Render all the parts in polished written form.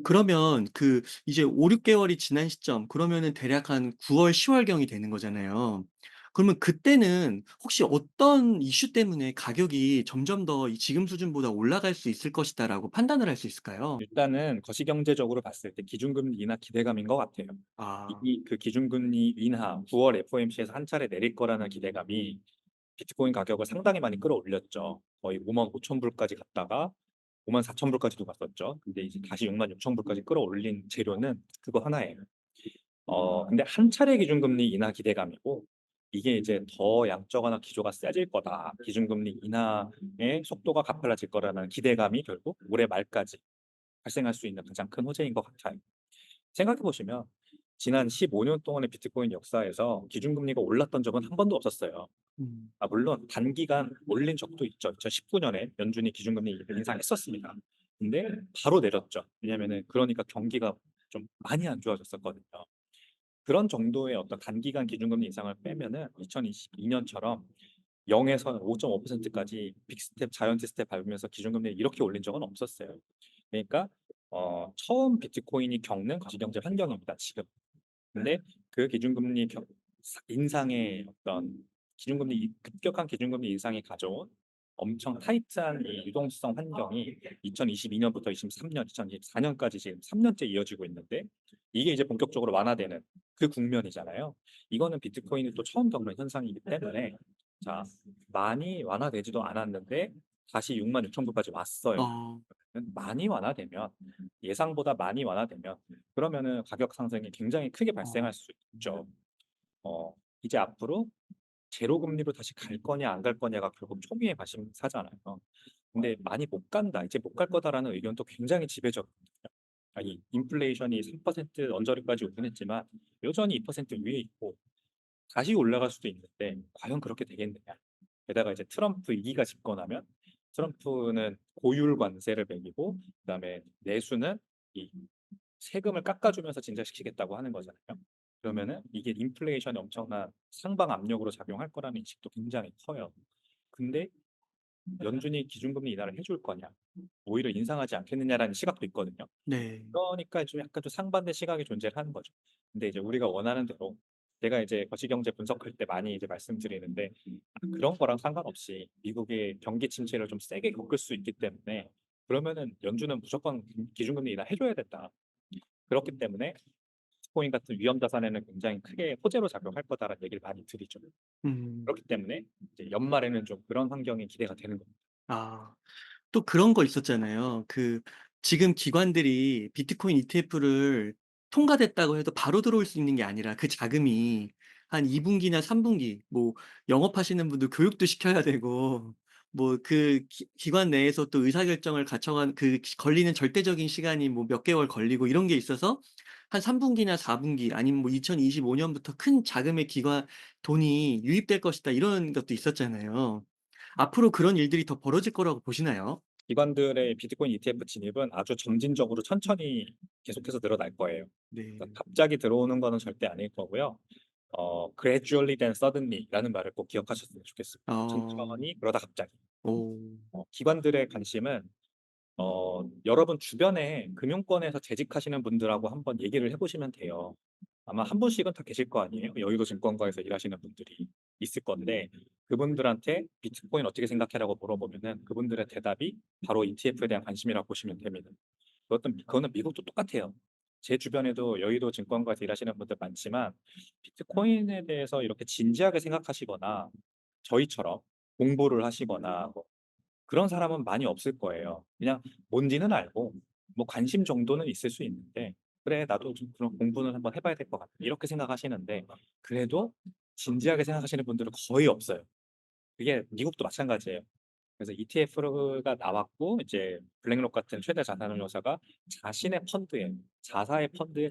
그러면 이제 5-6 개월이 지난 시점, 그러면은 대략 한 9월 10 월경이 되는 거잖아요. 그러면 그때는 혹시 어떤 이슈 때문에 가격이 점점 더 이 지금 수준보다 올라갈 수 있을 것이다라고 판단을 할 수 있을까요? 일단은 거시경제적으로 봤을 때 기준금리 인하 기대감인 것 같아요. 아. 이 그 기준금리 인하 9월 FOMC에서 한 차례 내릴 거라는 기대감이 비트코인 가격을 상당히 많이 끌어올렸죠. 거의 55,000 불까지 갔다가 54,000 불까지도 갔었죠. 근데 이제 다시 66,000 불까지 끌어올린 재료는 그거 하나예요. 근데 한 차례 기준금리 인하 기대감이고, 이게 이제 더 양적완화 기조가 세질 거다. 기준금리 인하의 속도가 가팔라질 거라는 기대감이 결국 올해 말까지 발생할 수 있는 가장 큰 호재인 것 같아요. 생각해 보시면 지난 15년 동안의 비트코인 역사에서 기준금리가 올랐던 적은 한 번도 없었어요. 음. 물론 단기간 올린 적도 있죠. 2019년에 연준이 기준금리 인상했었습니다. 근데 바로 내렸죠. 왜냐면은 그러니까 경기가 좀 많이 안 좋아졌었거든요. 그런 정도의 어떤 단기간 기준금리 인상을 빼면은 2022년처럼 0에서 5.5%까지 빅스텝, 자이언트 스텝 밟으면서 기준금리를 이렇게 올린 적은 없었어요. 그러니까 처음 비트코인이 겪는 거시경제 환경입니다, 지금. 근데 그 기준금리 인상의 어떤 급격한 기준금리 인상이 가져온 엄청 타이트한 이 유동성 환경이 2022년부터 23년, 2024년까지 지금 3년째 이어지고 있는데, 이게 이제 본격적으로 완화되는 그 국면이잖아요. 이거는 비트코인이 또 처음 겪는 현상이기 때문에, 자, 많이 완화되지도 않았는데 다시 66,000 불까지 왔어요. 어. 많이 완화되면, 예상보다 많이 완화되면, 그러면은 가격 상승이 굉장히 크게 어. 발생할 수 있죠. 어 이제 앞으로 제로 금리로 다시 갈 거냐 안 갈 거냐가 결국 초기의 관심사잖아요. 근데 많이 못 간다, 이제 못 갈 거다라는 의견도 굉장히 지배적이거든요. 이 인플레이션이 3% 언저리까지 오긴 했지만 여전히 2% 위에 있고 다시 올라갈 수도 있는데 과연 그렇게 되겠느냐. 게다가 이제 트럼프 2기가 집권하면, 트럼프는 고율 관세를 매기고 그다음에 내수는 이 세금을 깎아주면서 진작시키겠다고 하는 거잖아요. 그러면은 이게 인플레이션에 엄청난 상방 압력으로 작용할 거라는 인식도 굉장히 커요. 근데 연준이 기준금리 인하를 해줄 거냐, 오히려 인상하지 않겠느냐라는 시각도 있거든요. 네. 그러니까 좀 약간 좀 상반된 시각이 존재를 하는 거죠. 근데 이제 우리가 원하는 대로, 제가 이제 거시경제 분석할 때 많이 이제 말씀드리는데, 그런 거랑 상관없이 미국의 경기 침체를 좀 세게 겪을 수 있기 때문에, 그러면은 연준은 무조건 기준금리 인하 해줘야 된다. 그렇기 때문에 비트코인 같은 위험 자산에는 굉장히 크게 호재로 작용할 거다라는 얘기를 많이 드리죠. 음. 그렇기 때문에 이제 연말에는 좀 그런 환경이 기대가 되는 겁니다. 아. 또 그런 거 있었잖아요. 지금 기관들이 비트코인 ETF를 통과됐다고 해도 바로 들어올 수 있는 게 아니라 그 자금이 한 2 분기나 3 분기, 뭐 영업하시는 분들 교육도 시켜야 되고, 뭐 기관 내에서 또 의사결정을 거쳐간 걸리는 절대적인 시간이 뭐 몇 개월 걸리고 이런 게 있어서 한 3 분기나 4 분기, 아니면 뭐 2025 년부터 큰 자금의 돈이 유입될 것이다, 이런 것도 있었잖아요. 앞으로 그런 일들이 더 벌어질 거라고 보시나요? 기관들의 비트코인 ETF 진입은 아주 점진적으로 천천히 계속해서 늘어날 거예요. 네. 그러니까 갑자기 들어오는 거는 절대 아닐 거고요. gradually then suddenly라는 말을 꼭 기억하셨으면 좋겠습니다. 어. 천천히 그러다 갑자기. 오. 기관들의 관심은, 여러분 주변에 금융권에서 재직하시는 분들하고 한번 얘기를 해 보시면 돼요. 아마 한 분씩은 다 계실 거 아니에요. 여의도 증권가에서 일하시는 분들이 있을 건데, 그분들한테 "비트코인 어떻게 생각해?"라고 물어보면은 그분들의 대답이 바로 ETF에 대한 관심이라고 보시면 됩니다. 그거는 미국도 똑같아요. 제 주변에도 여의도 증권가에서 일하시는 분들 많지만, 비트코인에 대해서 이렇게 진지하게 생각하시거나 저희처럼 공부를 하시거나 뭐 그런 사람은 많이 없을 거예요. 그냥 뭔지는 알고 뭐 관심 정도는 있을 수 있는데, '그래 나도 좀 그런 공부는 한번 해 봐야 될 것 같아.' 이렇게 생각하시는데, 그래도 진지하게 생각하시는 분들은 거의 없어요. 그게 미국도 마찬가지예요. 그래서 ETF가 나왔고 이제 블랙록 같은 최대 자산운용사가 자신의 펀드에, 자사의 펀드에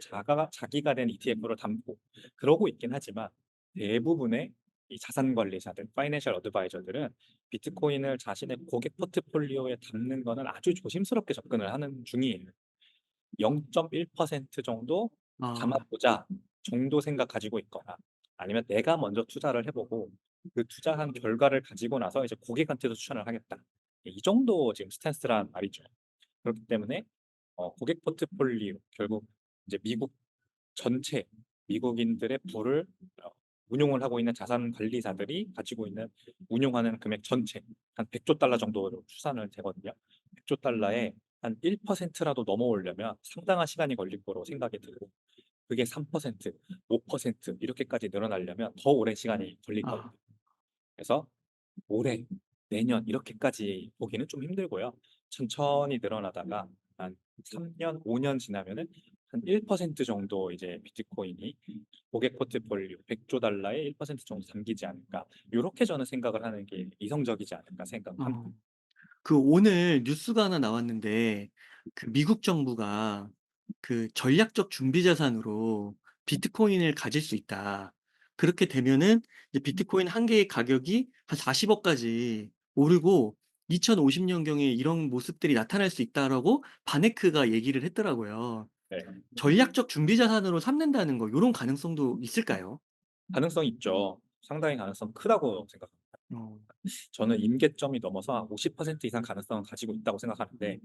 자기가 낸 ETF를 담고 그러고 있긴 하지만, 대부분의 이 자산 관리사들, 파이낸셜 어드바이저들은 비트코인을 자신의 고객 포트폴리오에 담는 거는 아주 조심스럽게 접근을 하는 중이에요. 0.1% 정도 담아 아. 보자 정도 생각 가지고 있거나 아니면 내가 먼저 투자를 해 보고 그 투자한 결과를 가지고 나서 이제 고객한테도 추천을 하겠다. 이 정도 지금 스탠스란 말이죠. 그렇기 때문에 고객 포트폴리오 결국 이제 미국 전체 미국인들의 부를 어 운용을 하고 있는 자산 관리사들이 가지고 있는 운용하는 금액 전체 한 100조 달러 정도로 추산을 되거든요. 100조 달러에 한 1%라도 넘어오려면 상당한 시간이 걸릴 거로 생각이 들고 그게 3% 5% 이렇게까지 늘어나려면 더 오랜 시간이 걸릴 아. 거거든요. 그래서 올해, 내년 이렇게까지 보기는 좀 힘들고요. 천천히 늘어나다가 한 3 년, 5년 지나면은 한 1% 정도 이제 비트코인이 고객 포트폴리오 100조 달러의 1% 정도 담기지 않을까. 요렇게 저는 생각을 하는 게 이성적이지 않을까 생각을 합니다. 어. 그 오늘 뉴스가 하나 나왔는데 그 미국 정부가 그 전략적 준비 자산으로 비트코인을 가질 수 있다. 그렇게 되면은 이제 비트코인 한 개의 가격이 한 40억 까지 오르고 2050년경에 이런 모습들이 나타날 수 있다라고 바네크가 얘기를 했더라고요. 네. 전략적 준비 자산으로 삼는다는 거 요런 가능성도 있을까요? 가능성이 있죠. 상당히 가능성 크다고 생각합니다. 어. 저는 임계점이 넘어서 한 50% 이상 가능성을 가지고 있다고 생각하는데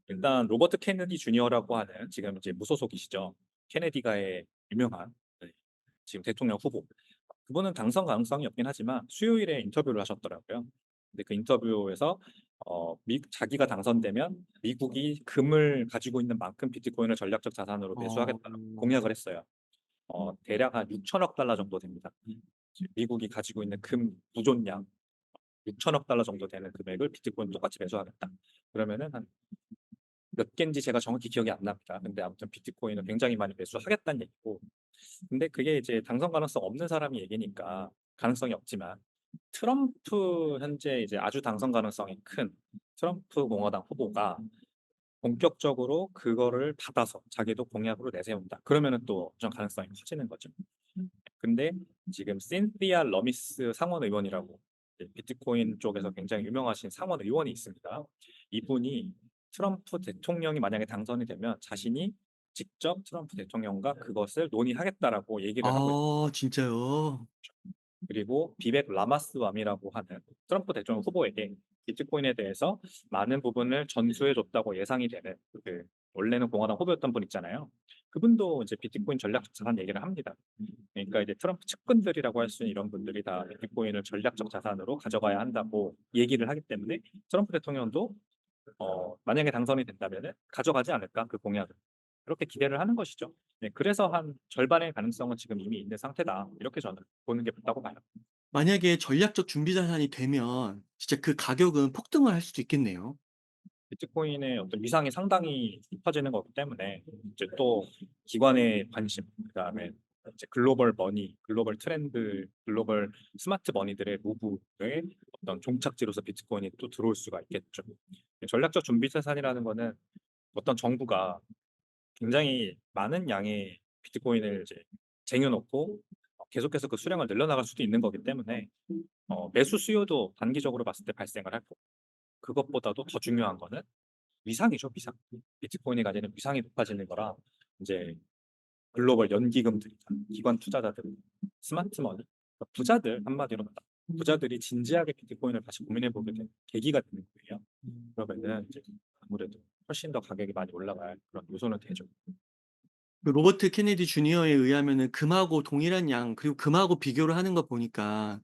일단 로버트 케네디 주니어라고 하는 지금 이제 무소속이시죠. 케네디가의 유명한 네, 지금 대통령 후보. 그분은 당선 가능성이 없긴 하지만 수요일에 인터뷰를 하셨더라고요. 근데 그 인터뷰에서 자기가 당선되면 미국이 금을 가지고 있는 만큼 비트코인을 전략적 자산으로 어. 매수하겠다고 공약을 했어요. 대략 한 6천억 달러 정도 됩니다. 미국이 가지고 있는 금 부존량 6천억 달러 정도 되는 금액을 비트코인 똑같이 매수하겠다. 그러면은 한 몇 개인지 제가 정확히 기억이 안 납니다. 근데 아무튼 비트코인을 굉장히 많이 매수하겠다는 얘기고. 근데 그게 이제 당선 가능성 없는 사람이 얘기니까 가능성이 없지만 트럼프 현재 이제 아주 당선 가능성이 큰 트럼프 공화당 후보가 본격적으로 그거를 받아서 자기도 공약으로 내세운다. 그러면은 또 엄청 가능성이 커지는 거죠. 근데 지금 신티아 러미스 상원 의원이라고 비트코인 쪽에서 굉장히 유명하신 상원 의원이 있습니다. 이분이 트럼프 대통령이 만약에 당선이 되면 자신이 직접 트럼프 대통령과 그것을 논의하겠다라고 얘기를 하고 있어요. 아 진짜요? 그리고 비백 라마스와미라고 하는 트럼프 대통령 후보에게 비트코인에 대해서 많은 부분을 전수해 줬다고 예상이 되는 그 원래는 공화당 후보였던 분 있잖아요. 그분도 이제 비트코인 전략적 자산 얘기를 합니다. 그러니까 이제 트럼프 측근들이라고 할 수 있는 이런 분들이 다 비트코인을 전략적 자산으로 가져가야 한다고 얘기를 하기 때문에 트럼프 대통령도 만약에 당선이 된다면은 가져가지 않을까 그 공약을 그렇게 기대를 하는 것이죠. 네, 그래서 한 절반의 가능성은 지금 이미 있는 상태다. 이렇게 저는 보는 게 맞다고 봐요. 만약에 전략적 준비 자산이 되면 진짜 그 가격은 폭등을 할 수도 있겠네요. 비트코인의 어떤 위상이 상당히 높아지는 거기 때문에 이제 또 기관의 관심, 그다음에 이제 글로벌 머니, 글로벌 트렌드, 글로벌 스마트 머니들의 무브의 어떤 종착지로서 비트코인이 또 들어올 수가 있겠죠. 전략적 준비 자산이라는 거는 어떤 정부가 굉장히 많은 양의 비트코인을 이제 쟁여놓고 계속해서 그 수량을 늘려나갈 수도 있는 거기 때문에 매수 수요도 단기적으로 봤을 때 발생을 할 거고 그것보다도 더 중요한 거는 위상이죠, 위상. 비트코인이 가지는 위상이 높아지는 거라 이제 글로벌 연기금들이나 기관 투자자들, 스마트 머니, 그러니까 부자들 한마디로 말하면 부자들이 진지하게 비트코인을 다시 고민해 보게 되는 계기가 되는 거예요. 음. 그러면은 이제 아무래도 훨씬 더 가격이 많이 올라갈 그런 요소는 되죠. 그 로버트 케네디 주니어에 의하면은 금하고 동일한 양 그리고 금하고 비교를 하는 거 보니까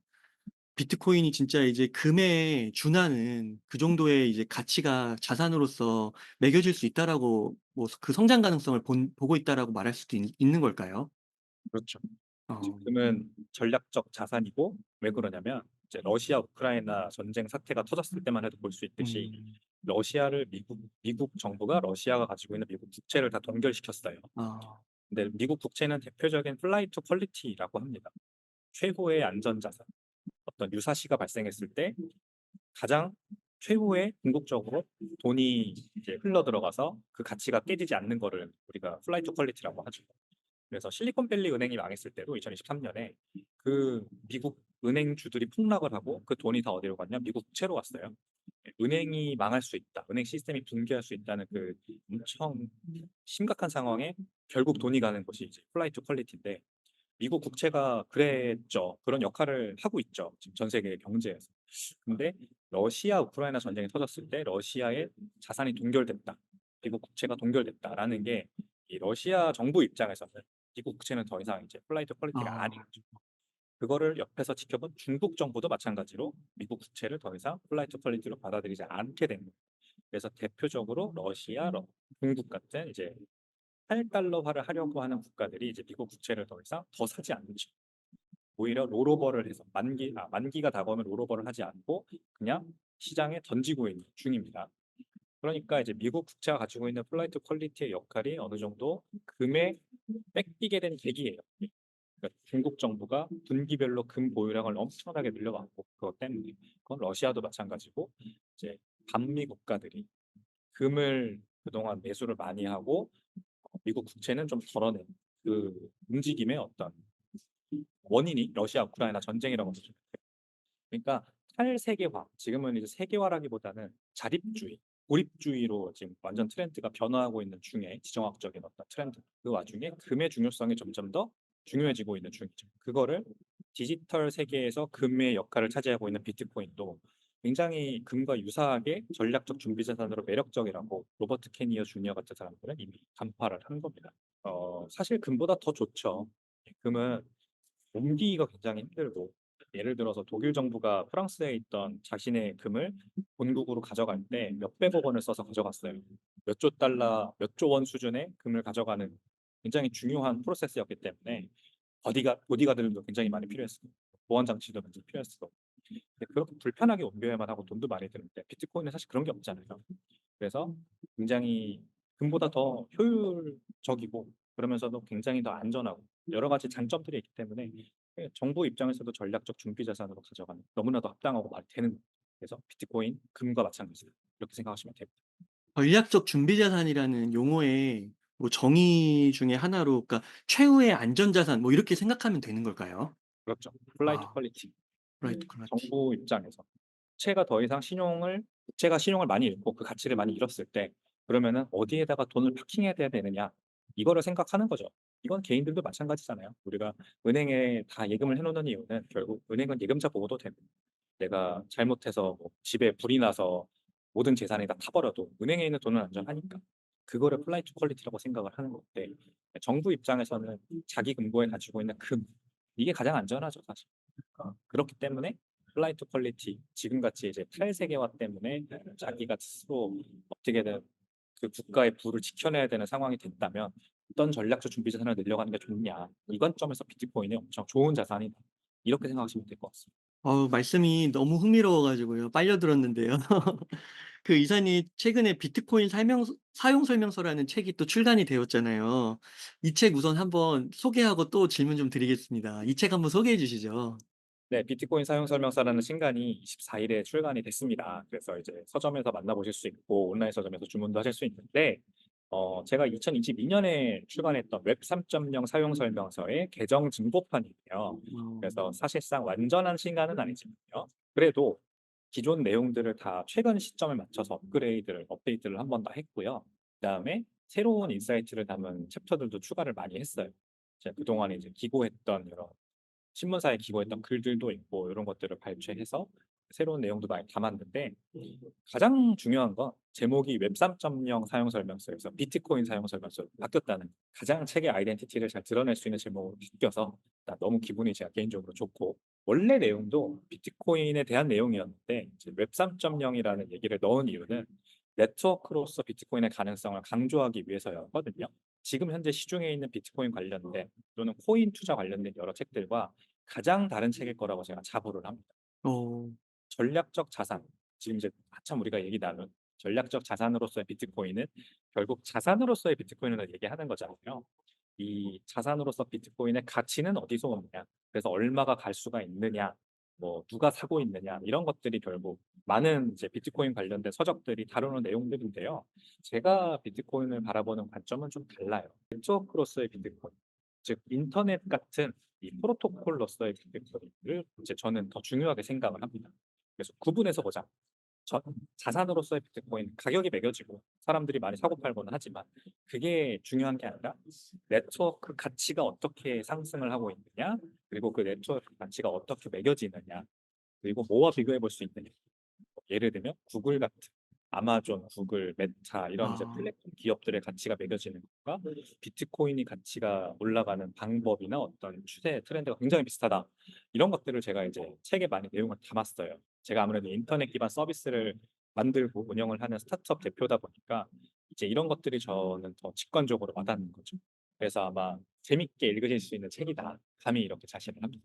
비트코인이 진짜 이제 금에 준하는 그 정도의 이제 가치가 자산으로서 매겨질 수 있다라고 뭐 그 성장 가능성을 보고 있다라고 말할 수도 있는 걸까요? 그렇죠. 어. 지금은 전략적 자산이고 왜 그러냐면 이제 러시아 우크라이나 전쟁 사태가 터졌을 때만 해도 볼 수 있듯이 음. 러시아를 미국 정부가 러시아가 가지고 있는 미국 국채를 다 동결시켰어요. 아. 근데 미국 국채는 대표적인 플라이 투 퀄리티라고 합니다. 최고의 안전 자산. 어떤 유사시가 발생했을 때 가장 최후의 궁극적으로 돈이 이제 흘러 들어가서 그 가치가 깨지지 않는 거를 우리가 플라이 투 퀄리티라고 하죠. 그래서 실리콘밸리 은행이 망했을 때도 2023년에 그 미국 은행주들이 폭락을 하고 그 돈이 다 어디로 갔냐? 미국 국채로 갔어요. 은행이 망할 수 있다. 은행 시스템이 붕괴할 수 있다는 그 엄청 심각한 상황에 결국 돈이 가는 곳이 이제 플라이트 퀄리티인데 미국 국채가 그랬죠. 그런 역할을 하고 있죠. 지금 전 세계 경제에서. 근데 러시아 우크라이나 전쟁이 터졌을 때 러시아의 자산이 동결됐다. 미국 국채가 동결됐다라는 게 이 러시아 정부 입장에서는 미국 국채는 더 이상 이제 플라이트 퀄리티가 아닌 아. 거죠. 그거를 옆에서 지켜본 중국 정부도 마찬가지로 미국 국채를 더 이상 플라이트 퀄리티로 받아들이지 않게 된 거예요. 그래서 대표적으로 러시아, 중국 같은 이제 8달러화를 하려고 하는 국가들이 이제 미국 국채를 더 이상 더 사지 않죠. 오히려 롤오버를 해서 만기가 다가오면 롤오버를 하지 않고 그냥 시장에 던지고 있는 중입니다. 그러니까 이제 미국 국채가 가지고 있는 플라이트 퀄리티의 역할이 어느 정도 금에 뺏기게 된 계기예요. 그러니까 중국 정부가 분기별로 금 보유량을 엄청나게 늘려왔고 그것 때문에 그건 러시아도 마찬가지고 이제 반미 국가들이 금을 그동안 매수를 많이 하고 미국 국채는 좀 덜어낸 그 움직임의 어떤 원인이 러시아 우크라이나 전쟁이라고 보시면 돼요. 그러니까 탈세계화 지금은 이제 세계화라기보다는 자립주의 고립주의로 지금 완전 트렌드가 변화하고 있는 중에 지정학적인 어떤 트렌드 그 와중에 금의 중요성이 점점 더 중요해지고 있는 중이죠. 그거를 디지털 세계에서 금의 역할을 차지하고 있는 비트코인도 굉장히 금과 유사하게 전략적 준비 자산으로 매력적이라고 로버트 캐니어 주니어 같은 사람들은 이미 간파를 한 겁니다. 사실 금보다 더 좋죠. 금은 옮기기가 굉장히 힘들고 예를 들어서 독일 정부가 프랑스에 있던 자신의 금을 본국으로 가져갈 때 몇백억 원을 써서 가져갔어요. 몇 조 달러, 몇 조 원 수준의 금을 가져가는 굉장히 중요한 프로세스였기 때문에 보디가들도 굉장히 많이 필요했어요. 보안 장치도 굉장히 필요했어. 근데 그렇게 불편하게 옮겨야만 하고 돈도 많이 드는데 비트코인은 사실 그런 게 없잖아요. 그래서 굉장히 금보다 더 효율적이고 그러면서도 굉장히 더 안전하고 여러 가지 장점들이 있기 때문에 정부 입장에서도 전략적 준비 자산으로 가져가는 너무나도 합당하고 말이 되는 거예요. 그래서 비트코인, 금과 마찬가지다. 이렇게 생각하시면 됩니다. 전략적 준비 자산이라는 용어의 뭐 정의 중에 하나로 그러니까 최후의 안전 자산 뭐 이렇게 생각하면 되는 걸까요? 그렇죠. 플라이트 아. 퀄리티. 라이트 퀄리티. 정부 입장에서 국채가 더 이상 국채가 신용을 많이 잃고 그 가치를 많이 잃었을 때 그러면은 어디에다가 돈을 파킹해야 되느냐 이거를 생각하는 거죠. 이건 개인들도 마찬가지잖아요. 우리가 은행에 다 예금을 해 놓는 이유는 결국 은행은 예금자 보호도 되고 내가 잘못해서 뭐 집에 불이 나서 모든 재산이 다 타버려도 은행에 있는 돈은 안전하니까 그거를 플라이트 퀄리티라고 생각을 하는 건데 정부 입장에서는 자기 금고에 가지고 있는 금 이게 가장 안전하죠 사실. 그렇기 때문에 플라이트 퀄리티 지금같이 이제 탈세계화 때문에 자기가 스스로 어떻게든 그 국가의 부를 지켜내야 되는 상황이 됐다면 어떤 전략적 준비 자산을 늘려가는 게 좋냐 이 관점에서 비트코인이 엄청 좋은 자산이다 이렇게 생각하시면 될 것 같습니다. 말씀이 너무 흥미로워 가지고요. 빨려 들었는데요. 그 이사님 최근에 비트코인 사용 설명서라는 책이 또 출간이 되었잖아요. 이 책 우선 한번 소개하고 또 질문 좀 드리겠습니다. 이 책 한번 소개해 주시죠. 네, 비트코인 사용 설명서라는 신간이 24일에 출간이 됐습니다. 그래서 이제 서점에서 만나보실 수 있고 온라인 서점에서 주문도 하실 수 있는데 제가 2022년에 출간했던 웹 3.0 사용 설명서의 개정 증보판이에요. 어. 그래서 사실상 완전한 신간은 아니지만요. 그래도 기존 내용들을 다 최근 시점에 맞춰서 업데이트를 한 번 더 했고요. 그다음에 새로운 인사이트를 담은 챕터들도 추가를 많이 했어요. 제가 그동안 이제 기고했던 여러 신문사에 기고했던 글들도 있고 이런 것들을 발췌해서 새로운 내용도 많이 담았는데 가장 중요한 건 제목이 웹 3.0 사용 설명서에서 비트코인 사용 설명서로 바뀌었다는 가장 책의 아이덴티티를 잘 드러낼 수 있는 제목으로 바뀌어서 나 너무 기분이 제가 개인적으로 좋고 원래 내용도 비트코인에 대한 내용이었는데 이제 웹 3.0이라는 얘기를 넣은 이유는 네트워크로서 비트코인의 가능성을 강조하기 위해서였거든요. 지금 현재 시중에 있는 비트코인 관련된 또는 코인 투자 관련된 여러 책들과 가장 다른 책일 거라고 제가 자부를 합니다. 어. 전략적 자산, 지금 이제 한참 우리가 얘기 나눈 전략적 자산으로서의 비트코인은 결국 자산으로서의 비트코인을 얘기하는 거잖아요. 이 자산으로서 비트코인의 가치는 어디서 오느냐, 그래서 얼마가 갈 수가 있느냐, 뭐 누가 사고 있느냐 이런 것들이 결국 많은 이제 비트코인 관련된 서적들이 다루는 내용들인데요. 제가 비트코인을 바라보는 관점은 좀 달라요. 네트워크로서의 비트코인. 즉 인터넷 같은 이 프로토콜로서의 빅데이터를 이제 저는 더 중요하게 생각을 합니다. 그래서 구분해서 보자. 저 자산으로서의 비트코인 가격이 매겨지고 사람들이 많이 사고 팔고는 하지만 그게 중요한 게 아니라 네트워크 가치가 어떻게 상승을 하고 있느냐, 그리고 그 네트워크 가치가 어떻게 매겨지느냐, 그리고 뭐와 비교해 볼 수 있느냐. 예를 들면 구글 같은 아마존, 구글, 메타 이런 이제 아. 플랫폼 기업들의 가치가 매겨지는 것과 비트코인이 가치가 올라가는 방법이나 어떤 추세 트렌드가 굉장히 비슷하다. 이런 것들을 제가 이제 책에 많이 내용을 담았어요. 제가 아무래도 인터넷 기반 서비스를 만들고 운영을 하는 스타트업 대표다 보니까 이제 이런 것들이 저는 더 직관적으로 와닿는 거죠. 그래서 아마 재밌게 읽으실 수 있는 책이다. 감히 이렇게 자신을 합니다.